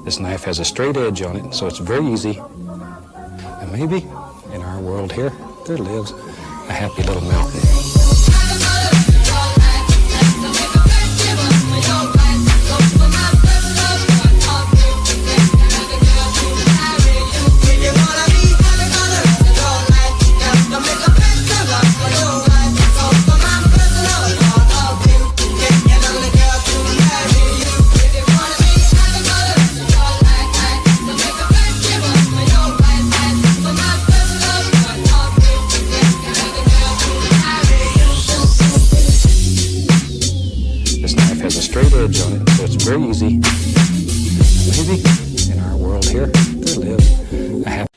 This knife has a straight edge on it, so it's very easy. And maybe in our world here, there lives a happy little mountain. Has a straight edge on it, so it's very easy. Maybe in our world here, there lives a happy